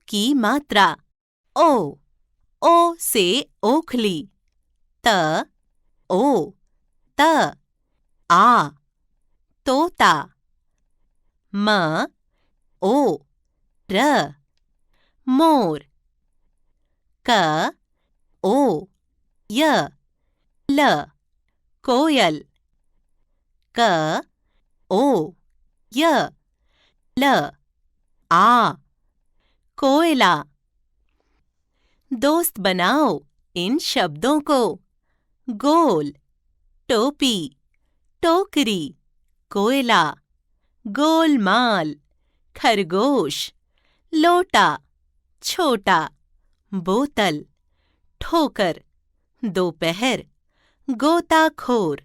की मात्रा। ओ। ओ से ओखली। त। ओ। त। आ। तोता। म। ओ। र। मोर। क। ओ। य। ल। कोयल। क। ओ। य। ल। आ। कोयला। दोस्त बनाओ इन शब्दों को। गोल, टोपी, टोकरी, कोयला, गोलमाल, खरगोश, लोटा, छोटा, बोतल, ठोकर, दोपहर, गोताखोर।